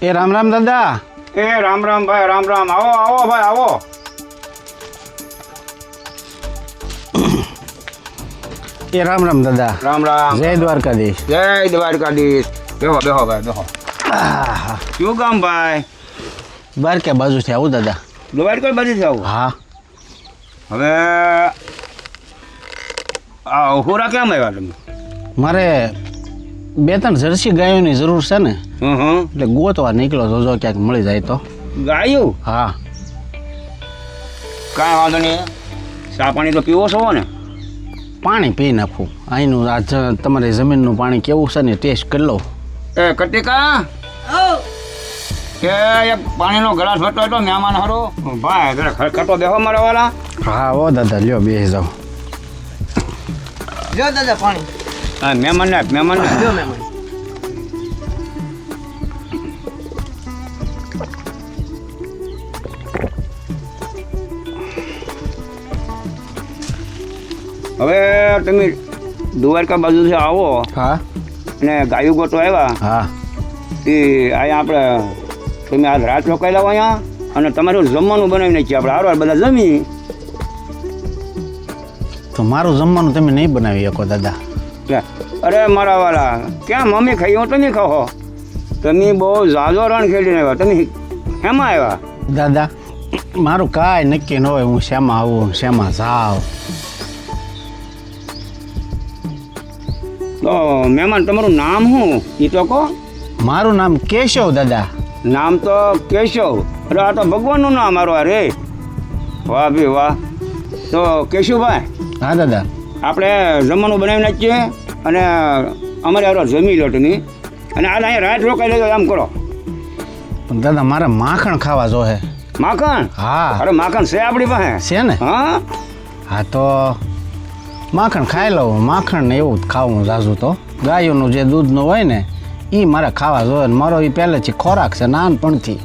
એ રામ રામ દાદા. એ રામ રામ ભાઈ, રામ રામ. આવો આવો ભાઈ, આવો. એ રામ રામ દાદા. રામ રામ. જય દ્વારકાધીશ. જય દ્વારકાધીશ. બેહો બેહો ભાઈ, બેહો. શું કામ ભાઈ? દ્વારકા બાજુથી આવું દાદા. દ્વારકા બાજુથી આવું? હા. હવે આ હોરા કેમ આવ્યા તમે? મારે 2-3 જર્સી ગાયોની જરૂર છે ને, હં. એટલે ગોતવા નીકળ્યો જોજો ક્યાંક મળી જાય તો. ગાયું? હા. કાંઈ વાંધો નહીં. ચા પાણી તો પીવો છો ને? પાણી પી નાખું. અહીંનું આ તમારી જમીનનું પાણી કેવું છે ને ટેસ્ટ કરી લો. એ કટિકા, કે એક પાણીનો ગ્લાસ ભરતો હતો મહેમાન હારો. ભાઈ જરા ખટો બેહો મારા વાળા. હા ઓ દાદા, લ્યો બેસી જાઓ. લ્યો દાદા પાણી. હા, મહેમાનને આપ, મહેમાનને આપ. લ્યો મહેમાન. હવે તમે દ્વારકા બાજુથી આવો હા અને ગાયું ગોતો આવ્યા હા. એ અહીંયા આપણે તમે આજ રાત રોકાઈ લાવો અહીંયા અને તમારું જમવાનું બનાવી નાખીએ આપણે. હારો બધા જમી. તો મારું જમવાનું તમે નહીં બનાવી શકો દાદા. લે, અરે મારા વાલા, ક્યાં મમ્મી ખાઈ હું તમે ખાઓ? તમે બહુ ઝાઝો રણ ખેડીને આવ્યા. તમે શેમાં આવ્યા? દાદા મારું કાંઈ નક્કી ન હોય, હું શેમાં આવું શેમાં જાઉં. તો મહેમાન તમારું નામ શું એ તો કહો. મારું નામ કેશવ દાદા. નામ તો કેશવ? અરે આ તો ભગવાનનું નામ મારું. અરે વાહ ભી વાહ. તો કેશુભાઈ, હા દાદા. આપણે જમવાનું બનાવી નાખીએ અને અમારે હારો જમી લો તમે. અને આ અહીંયા રાત રોકાઈ લેજો એમ કરો. પણ દાદા મારે માખણ ખાવા જોહે. માખણ? હા. અરે માખણ છે આપણી પાસે. છે ને? હા. હા તો માખણ ખાઈ લઉં. માખણ ને એવું જ ખાવું જાજુ તો. ગાયોનું જે દૂધનું હોય ને એ મારે ખાવા જોઈએ. ને મારો એ પહેલેથી ખોરાક છે નાનપણથી.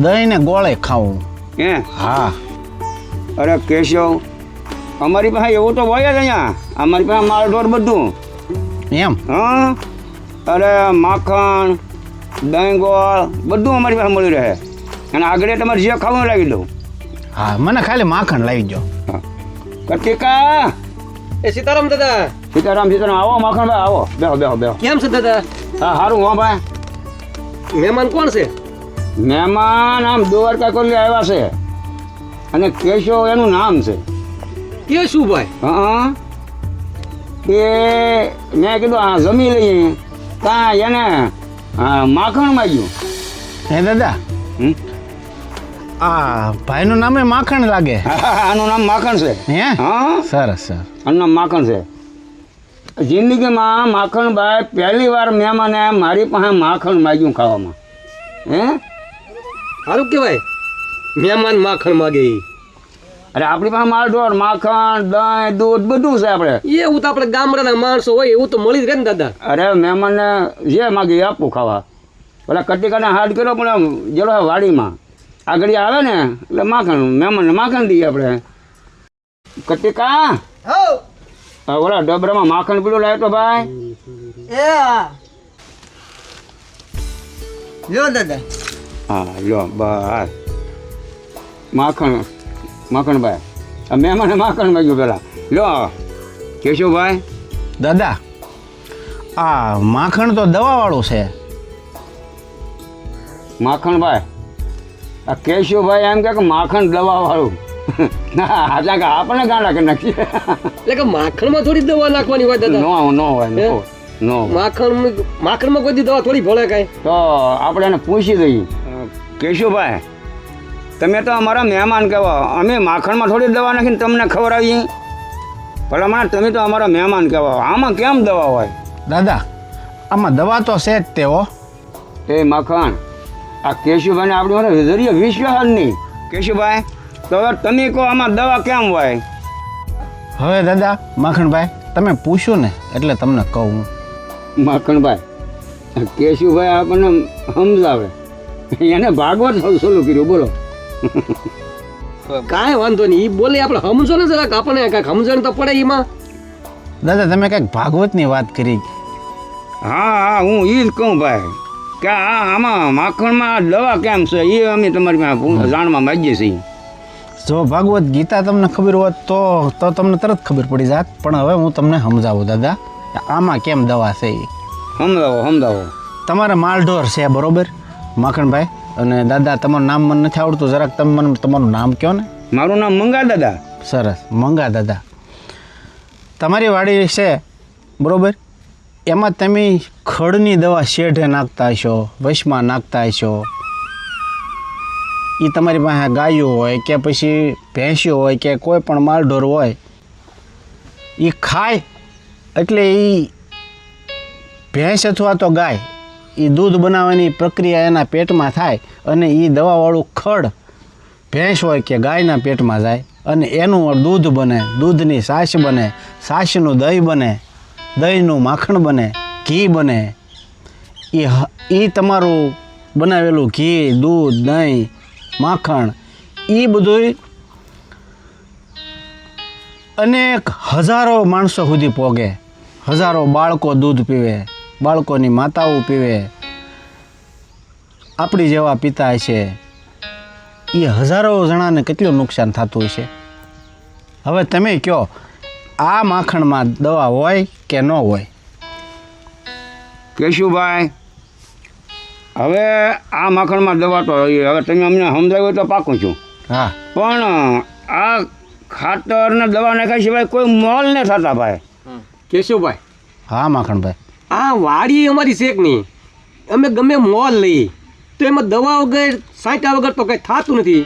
દહીં ને ગોળે ખાવું. હે? હા. અરે કેશવ, અમારી પાસે એવું તો હોય જ અહીંયા. અમારી પાસે માલઢોર બધું. એમ? હા. અરે માખણ, દહીં ગોળ બધું અમારી પાસે મળી રહે. અને આગળ તમારે જે ખાવું લાવી દઉં. હા મને ખાલી માખણ લાવી દો. હા. કટિકા, એ સીતારામ દાદા. સીતારામ સીતારામ. આવો માખણભાઈ, આવો. બેહો બેહો બેહો. કેમ છે દાદા? હા સારું. હો ભાઈ, મહેમાન કોણ છે? મહેમાન આમ દ્વારકા કોલી આવ્યા છે અને કેશવ એનું નામ છે. કે શું ભાઈ? હા. એ મેં કીધું આ જમી લઈએ. કાં એને માખણ માંગ્યું. હે દાદા, હમ? આ ભાઈનું નામે માખણ લાગે. આનું નામ માખણ છે. હે? હા, સરસ સર. આનું નામ માખણ છે. જિંદગીમાં માખણભાઈ પહેલી વાર મહેમાને મારી પાસે માખણ માંગ્યું ખાવામાં. હે? સારું કહેવાય. મહેમાન માખણ માગે. અરે આપણી પાસે માલઢોર, માખણ, દહીં, દૂધ બધું છે આપણે. એવું તો આપણે ગામડાના માણસો હોય એવું તો મળી જ રહે ને દાદા. અરે મહેમાનને જે માગે એ આપવું ખાવા. પેલા કટિકાને હાથ કર્યો પણ આમ જેલો વાડીમાં આગળ આવે ને એટલે માખણ મહેમાનને માખણ દઈએ આપણે. કટિકા, ઓલા ડબરામાં માખણ પીડું લાવ્યો તો ભાઈ. લ્યો દાદા. હા લ્યો બસ માખણ. માખણભાઈ, આ મહેમાને માખણ માંગ્યું પેલા. લ્યો કેશુભાઈ. દાદા આ માખણ તો દવાવાળું છે. માખણભાઈ, આ કેશુભાઈ એમ કે માખણ દવા વાળું. ના આપણને ગાંડા કરી નાખીએ. એટલે કે માખણમાં થોડી દવા નાખવાની હોય દાદા. નો હોય નો. માખણમાં કોઈ દી દવા થોડી ભળે કાંઈ. તો આપણે એને પૂછી દઈએ. કેશુભાઈ, તમે તો અમારા મહેમાન કહેવા. અમે માખણમાં થોડી દવા નાખીને તમને ખવડાવીએ. ભલામણ તમે તો અમારા મહેમાન કહેવા. આમાં કેમ દવા હોય? દાદા આમાં દવા તો છે જ તે હો. એ માખણ, આ કેશુભાઈને આપણી મને જરીએ વિશ્વાસ જ નહીં. કેશુભાઈ, તો હવે તમે કહો આમાં દવા કેમ હોય? હવે દાદા માખણભાઈ તમે પૂછ્યું ને એટલે તમને કહું. માખણભાઈ, કેશુભાઈ આપણને સમજાવે. એને ભાગવત શરૂ કર્યું. બોલો. કાંઈ વાંધો નહીં. એ બોલે આપણે સમજો ને જરાક. આપણને કાંઈક સમજણ તો પડે એમાં. દાદા તમે કંઈક ભાગવતની વાત કરી. હા હા, હું એ જ કહું ભાઈ. કે આમાં માખણમાં દવા કેમ છે એ અમે તમારી પાસે જાણવા માંગીએ છીએ. જો ભાગવત ગીતા તમને ખબર હોત તો તમને તરત ખબર પડી જાત, પણ હવે હું તમને સમજાવું દાદા આમાં કેમ દવા છે એ. સમજાવો. તમારે માલઢોર છે બરોબર માખણભાઈ, અને દાદા તમારું નામ મને નથી આવડતું, જરાક તમે મને તમારું નામ કહો ને. મારું નામ મંગા દાદા. સરસ, મંગા દાદા. તમારી વાડી છે બરોબર, એમાં તમે ખડની દવા શેઢે નાખતા હશો, વશમાં નાખતા હશો. એ તમારી પાસે ગાયો હોય કે પછી ભેંસ્યો હોય કે કોઈ પણ માલઢોર હોય, એ ખાય એટલે એ ભેંસ અથવા તો ગાય એ દૂધ બનાવવાની પ્રક્રિયા એના પેટમાં થાય અને એ દવાવાળું ખડ ભેંસ હોય કે ગાયના પેટમાં જાય અને એનું દૂધ બને, દૂધની છાશ બને, છાશનું દહીં બને, દહીંનું માખણ બને, ઘી બને. એ તમારું બનાવેલું ઘી, દૂધ, દહીં, માખણ એ બધું અનેક હજારો માણસો સુધી પોગે. હજારો બાળકો દૂધ પીવે, બાળકોની માતાઓ પીવે, આપણી જેવા પીતા હશે. એ હજારો જણાને કેટલું નુકસાન થતું હશે. હવે તમે કહો આ માખણમાં દવા હોય કે ન હોય? કેશુભાઈ, હવે આ માખણમાં દવા તો હવે તમે અમને સમજાવ્યું તો પાકું છું. હા, પણ આ ખાતર ને દવા નાખ્યા સિવાય કોઈ મોલ ને થતા ભાઈ. કેશુભાઈ, હા માખણભાઈ, આ વાડી અમારી શેક નહીં, અમે ગમે મોલ લઈએ તો એમાં દવા વગર સાંટા વગર તો કંઈ થતું નથી.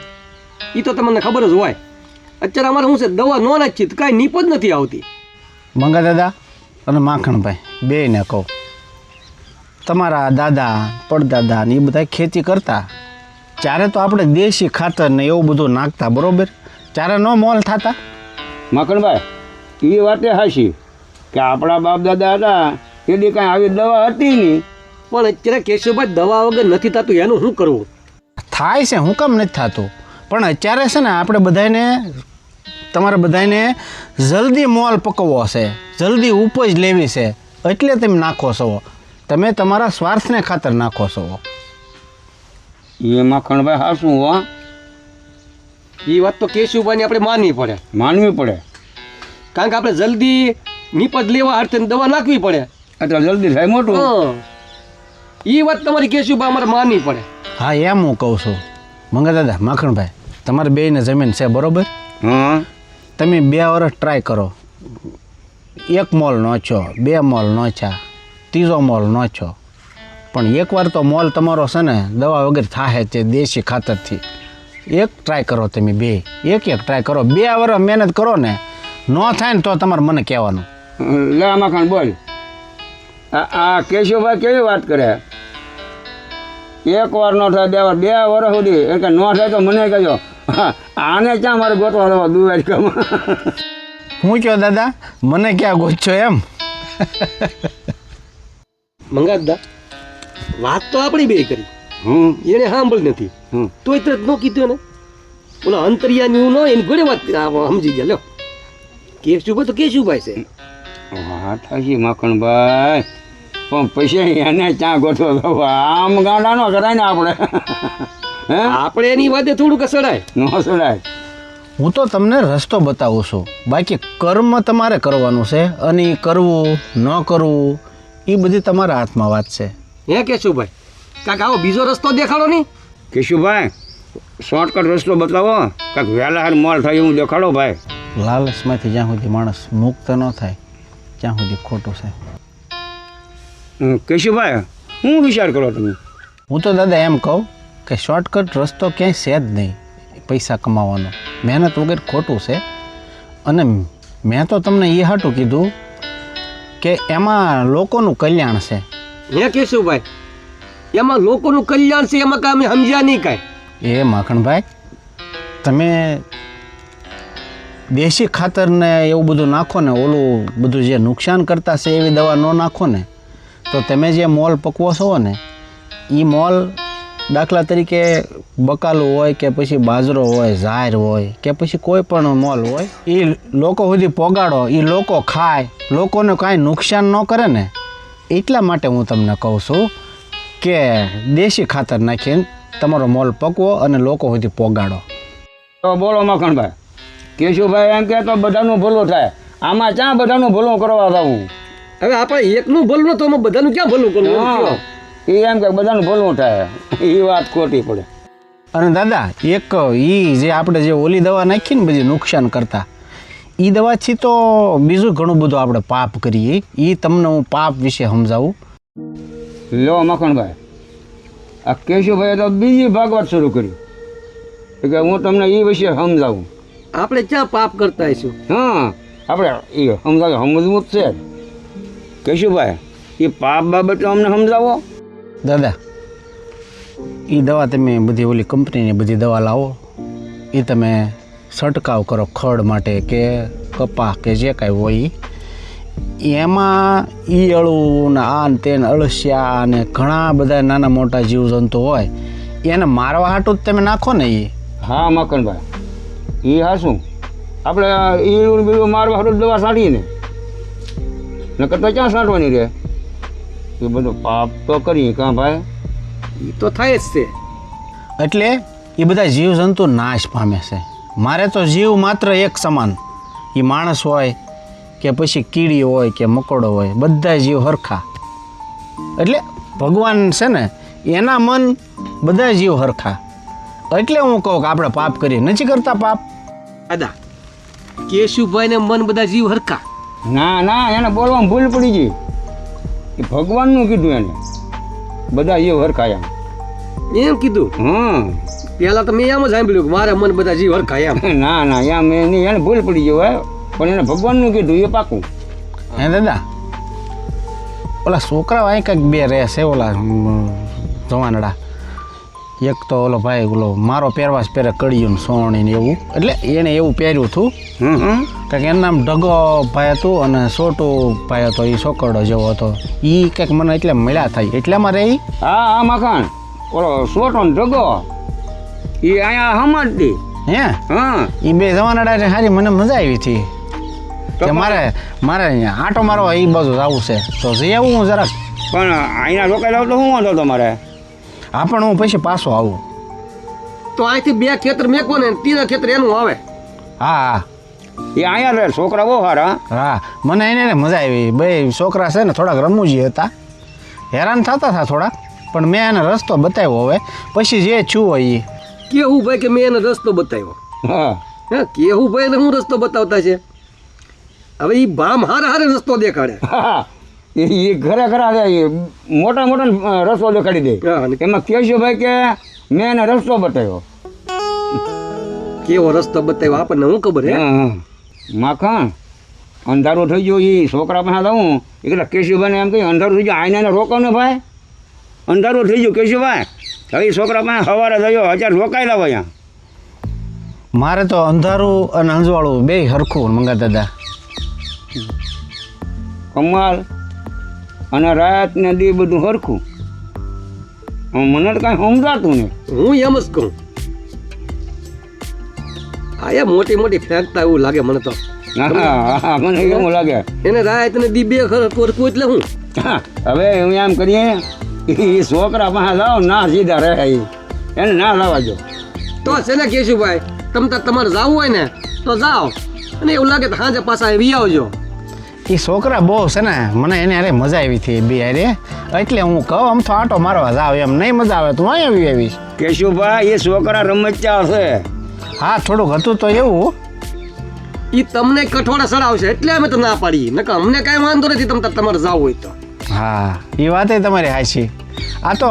એ તો તમને ખબર જ હોય. અત્યારે અમારે શું છે, દવા ન નાખીએ તો કાંઈ નીપ જ નથી આવતી. મંગા દાદા અને માખણભાઈ બેયને કહું, તમારા દાદા પડદાદા ને એ બધા ખેતી કરતા ત્યારે તો આપણે દેશી ખાતર ને એવું બધું નાખતા બરોબર, ત્યારે ન મોલ થતા. માખણભાઈ, એ વાતે હાશી કે આપણા બાપ દાદા હતા તેથી કાંઈ આવી દવા હતી નહીં. પણ અત્યારે કેશુભાઈ દવા વગર નથી થતું, એનું શું કરવું? થાય છે, હું કેમ નથી થતું, પણ અત્યારે છે ને આપણે બધાને, તમારે બધાને જલ્દી મોલ પકવવો છે, જલ્દી ઉપજ લેવી છે, એટલે તમે નાખો છો. તમે તમારા સ્વાર્થને ખાતર નાખો છો. એ માખણભાઈ હાશું હો, એ વાત તો કેશુભાઈને આપણે માનવી પડે. કારણ કે આપણે જલ્દી નીપજ લેવા હાથે દવા નાખવી પડે એટલે જલ્દી થાય મોટું. એ વાત તમારી કેશુભાઈ અમારે માનવી પડે. હા, એમ હું કહું છું. મંગા દાદા, માખણભાઈ, તમારે બેયને જમીન છે બરોબર, હા, તમે 2 વર્ષ ટ્રાય કરો. 1 મોલ નોચો, 2 મોલ નોચા, 3જો મોલ નોચો, પણ એકવાર તો મોલ તમારો છે ને દવા વગર થાય તે દેશી ખાતરથી. એક ટ્રાય કરો તમે, એક ટ્રાય કરો, 2 વર્ષ મહેનત કરો ને, ન થાય ને તો તમારે મને કહેવાનું. લે માખણ બોલ. આ કેશુભાઈ કેવી વાત કરે, 1 વાર ન થાય 2 વર્ષ સુધી, એટલે ન થાય તો મને કહેજો. આને ક્યાં મારે ગોતવા લેવા દ્વારકામાં? હું કહો દાદા, મને ક્યાં ગોતશો એમ? મંગાદા, વાત તો આપણી બે કરી, એને સાંભળી નથી, તોય તરત ન કીધું ને. ઓલા અંતરિયાની હું ન એની ઘોડે વાત સમજી ગયા. લો, કેશુભાઈ તો કેશુભાઈ છે. વાત થાશી માખણભાઈ, પણ પછી એને ક્યાં ગોઠવો? આમ ગાંડા નો કરાય ને આપણે. હે, આપણે એની વાતે થોડુંક સડાય ન સડાય. હું તો તમને રસ્તો બતાવું છું, બાકી કર્મ તમારે કરવાનું છે, અને એ કરવું ન કરવું એ બધી તમારા હાથમાં વાત છે. હે કેશુભાઈ, કાંઈક આવો બીજો રસ્તો દેખાડો નહીં. કેશુભાઈ, શોર્ટકટ રસ્તો બતાવો, કાંઈક વહેલા હાર મોલ થાય એવું દેખાડો ભાઈ. લાલચમાંથી જ્યાં સુધી માણસ મુક્ત ન થાય ત્યાં સુધી ખોટું છે. કેશુભાઈ, શું વિચાર કરો તમે? હું તો દાદા એમ કહું કે શોર્ટકટ રસ્તો ક્યાંય છે જ નહીં પૈસા કમાવાનો. મહેનત વગર ખોટું છે. અને મેં તો તમને એ હાટું કીધું કે એમાં લોકોનું કલ્યાણ છે. હે કેશુભાઈ, એમાં લોકોનું કલ્યાણ છે, એમાં કાંઈ અમે સમજ્યા નહીં કાંઈ. એ માખણભાઈ, તમે દેશી ખાતર ને એવું બધું નાખો ને, ઓલું બધું જે નુકસાન કરતા છે એવી દવા ન નાખો ને, તો તમે જે મોલ પકવો છો ને એ મોલ દાખલા તરીકે બકાલું હોય કે પછી બાજરો હોય, ઝાર હોય કે પછી કોઈ પણ મોલ હોય, એ લોકો સુધી પોગાડો, એ લોકો ખાય, લોકોને કાંઈ નુકસાન ન કરે ને, એટલા માટે હું તમને કહું છું કે દેશી ખાતર નાખીને તમારો મોલ પકવો અને લોકો સુધી પોગાડો. તો બોલો મખણભાઈ, કેશુભાઈ એમ કે તો બધાનું ભલું થાય, આમાં ક્યાં બધાનું ભલું કરવા જવું? હવે આપણે એકનું ભલું ન તો અમે બધાનું ક્યાં ભલું કરવું? હા, એ એમ કે બધાનું ભલું થાય, એ વાત ખોટી પડે. અને દાદા એક જે આપણે જે ઓલી દવા નાખી ને બધી નુકસાન કરતા, એ દવાથી તો બીજું ઘણું બધું આપણે પાપ કરીએ. એ તમને હું પાપ વિશે સમજાવું. લો મખણભાઈ, આ કેશુભાઈએ તો બીજી ભાગવત શરૂ કરી કે હું તમને એ વિશે સમજાવું. આપણે ક્યાં પાપ કરતા હશું? હા, આપણે એ સમજવું જ છે. કેશુભાઈ, એ પાપ બાબતે અમને સમજાવો. દાદા એ દવા તમે બધી ઓલી કંપનીની બધી દવા લાવો, એ તમે છંટકાવ કરો ખડ માટે કે કપા કે જે કાંઈ હોય એમાં ઈયળું ને આ ને તે ને અળસિયા ને ઘણા બધા નાના મોટા જીવજંતુ હોય એને મારવા હાટું જ તમે નાખો ને એ. હા મકનભાઈ, એ હા શું આપણે ઈયળું બીળું મારવા હાટું દવા છાંટીને નકર તો ક્યાં છાંટવાની રહે? એ બધું પાપ તો કરીએ કાં ભાઈ? એ તો થાય જ છે. એટલે એ બધા જીવજંતુ નાશ પામે છે. મારે તો જીવ માત્ર એક સમાન, એ માણસ હોય કે પછી કીડી હોય કે મકોડો હોય, બધા જીવ હરખા. એટલે ભગવાન છે ને એના મન બધા જીવ હરખા. એટલે હું કહું કે આપણે પાપ કરીએ, નથી કરતા પાપ. દાદા કેશુભાઈ ને મન બધા જીવ હરખા? ના ના, એને બોલવામાં ભૂલ પડી ગઈ. એ ભગવાનનું કીધું એને, બધા જીવ હરખાયા. એમ કીધું? હમ, પેલા તો મેં એમ જ સાંભળ્યું કે મારા મન બધા જીવ હરખા એમ. ના ના, એમ એને ભૂલ પડી ગઈ હોય, પણ એને ભગવાનનું કીધું એ પાકું. હે દાદા, ઓલા છોકરાઓ અહીં કંઈક બે રહે છે, ઓલા જવાનડા. એક તો ઓલો ભાઈ ઓલો મારો પહેરવાશ પહેરે કડિયું ને સોણી ને એવું, એટલે એને એવું પહેર્યું હતું કંઈક એનું નામ ઢગો ભાઈ હતું અને છોટું ભાઈ હતો, એ છોકરડો જેવો હતો. એ કંઈક મને એટલે મળ્યા થાય એટલામાં રહે. હા હા મખાન, ઓલો સોટો ને ઢગો એ અહીંયા હમજતી. હે હા, એ બે જવાનડા છે સારી, મને મજા આવી હતી કે મારે અહીંયા આંટો મારવા એ બાજુ જવું છે તો જઈ આવું હું જરાક. પણ અહીંયા રોકાઈ જાવ તો શું વાંધો તમારે? હા પણ હું પછી પાછો આવું. તો અહીંથી બે ખેતર મેકો ને ત્રીજા ખેતર એનું આવે. હા હા એ અહીંયા રહે, છોકરા બહુ સારા. હા, મને એને મજા આવી. બે છોકરા છે ને થોડાક રમૂજી હતા, હેરાન થતા હતા થોડાક, પણ મેં એને રસ્તો બતાવ્યો. હવે પછી જે છું હોય એ કેવું ભાઈ કે મેં એને રસ્તો બતાવ્યો? હા હા, કેવું ભાઈ ને હું રસ્તો બતાવતા છે? હવે એ ભામ હારે હારે રસ્તો દેખાડે. હા, એ ઘરે ઘરા છે, એ મોટા મોટા રસ્તો દેખાડી દે. હા, અને એમાં કેશુભાઈ કે મેં એને રસ્તો બતાવ્યો. કેવો રસ્તો બતાવ્યો આપણને હું ખબર હે? હા, માખણ અંધારું થઈ ગયું, એ છોકરા પાસે જવું એટલે કેશુભાઈને એમ કહ્યું અંધારું થઈ ગયું, આઈને એને રોકો ને ભાઈ, અંધારું થઈ ગયું કેશુભાઈ. હવે છોકરા પાસે સવારે થયો, અત્યારે રોકાઈ લાવો અહીંયા. મારે તો અંધારું અને અંજવાળું બે હરખું મંગા દાદા. કમાલ, અને રાત ને દી બધું હરખું. મને તો કાંઈ સમજાતું નહીં. હું એમ જ કહું, આ એ મોટી મોટી ફેંકતા એવું લાગે મને તો. હા હા, મને એવું લાગે. એને રાત ને દી બે હરખું એટલે હું. હા, હવે હું એમ કરીએ એ છોકરા પાસે જાઓ, ના સીધા રહે, એને ના લાવવા જો. તો છે ને કેશુભાઈ, તમારે જવું હોય ને તો જાઓ, અને એવું લાગે તો સાંજે પાછા આવી આવજો. એ છોકરા બહુ છે ને, મને એને અરે મજા આવી હતી બે અરે, એટલે હું કહું આમ તો આંટો મારવા જાવ, એમ નહીં મજા આવે તું અહીં આવીશ. કેશુભાઈ, એ છોકરા રમચ્યા હશે. હા થોડુંક હતું તો એવું. એ તમને કઠોળા સડાવશે એટલે અમે તો ના પાડીએ, નકર અમને કાંઈ વાંધો નથી તમારે જવું હોય તો. હા એ વાત તમારી હાચી. આ તો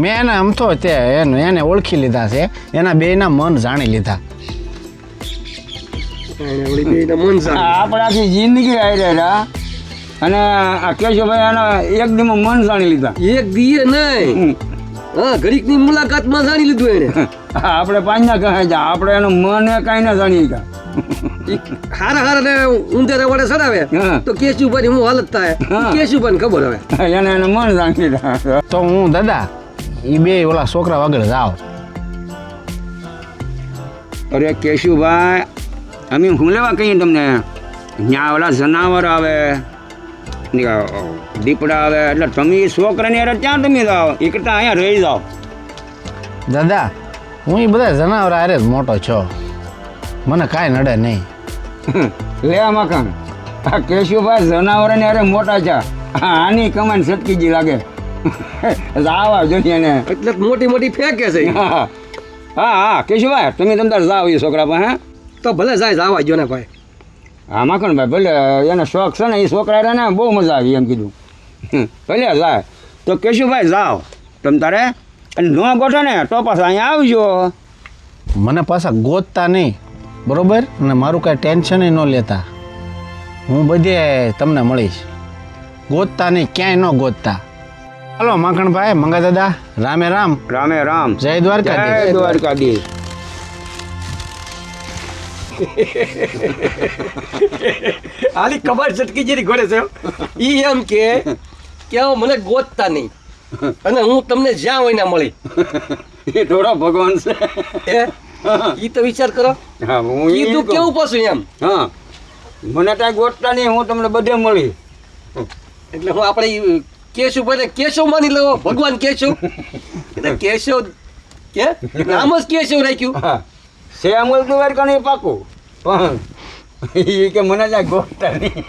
મેં એને આમ તો તે એને ઓળખી લીધા છે, એના બેયના મન જાણી લીધા. આપણે આખી જિંદગી આવી રહ્યા અને આ કેશુભાઈ એના એક દીમાં મન જાણી લીધા. એક દીએ નહીં, હા ઘડીકની મુલાકાતમાં જાણી લીધું એને. આપણે પાંચના કહે છે, આપણે એનું મન કાંઈ ના જાણી ગયા. હારા હારા ને ઊંધેરે વડે સડાવે તો કેશુભાઈ હું હાલત થાય, કેશુભાઈ ખબર હવે એને એનું મન જાણી લીધા. તો હું દાદા એ બે ઓલા છોકરા વગર જાઓ. અરે કેશુભાઈ, અમે હું લેવા કહીએ તમને, ત્યાં ઓલા જનાવર આવે, દીપડા આવે એટલે તમે છોકરાની યાર ક્યાં તમે જાઓ એકટા અહીંયા રહી જાઓ. દાદા હું એ બધા જનાવર આરે જ મોટો છો, મને કાંઈ નડે નહીં. લે મકાન આ કેશુભાઈ જનાવરની યારે મોટા છે, આની કમાન સટકીજી લાગે. આવા જોઈએ ને એટલે જ મોટી મોટી ફેંકે છે. હા હા કેશુભાઈ તમે તમતાર જાઓ એ છોકરા પાસે. હા તો ભલે જાય જવા જો ને ભાઈ. હા માખણભાઈ ભલે એને શોખ છે ને એ છોકરા ને બહુ મજા આવી એમ કીધું. ભલે જાય તો કેશુભાઈ જાઓ તમ તારે, અને ન ગોઠો ને તો પાછા અહીંયા આવજો. મને પાછા ગોતતા નહીં, બરોબર? અને મારું કાંઈ ટેન્શન ન લેતા, હું બધે તમને મળીશ. ગોતતા નહીં, ક્યાંય ન ગોતતા. હાલો માખણભાઈ, મંગા દાદા, રામે રામ. રામે રામ. જય દ્વારકાધીશ. જય દ્વારકાધીશ. આલી કબાટ ઝટકી જેરી ઘોડે છે ઈ એમ કે હવે મને ગોતતા નહીં અને હું તમને જ્યાં હોય ના મળી. એ થોડા ભગવાન છે. ઈ તો વિચાર કરો. હા હું કીધું કેવું પાછું એમ. હા મને કાંઈ ગોતતા નહીં, હું તમને બધે મળી. એટલે હું આપણે ઈ કેશવ ભાઈ કેશવ માની લો, ભગવાન કેશવ એટલે કેશવ કે નામ જ કેશવ રાખ્યું. હા છે અમૂલ દ્વારકા નહીં પાકું, પણ એ કે મને ત્યાં ગોતતા નહીં.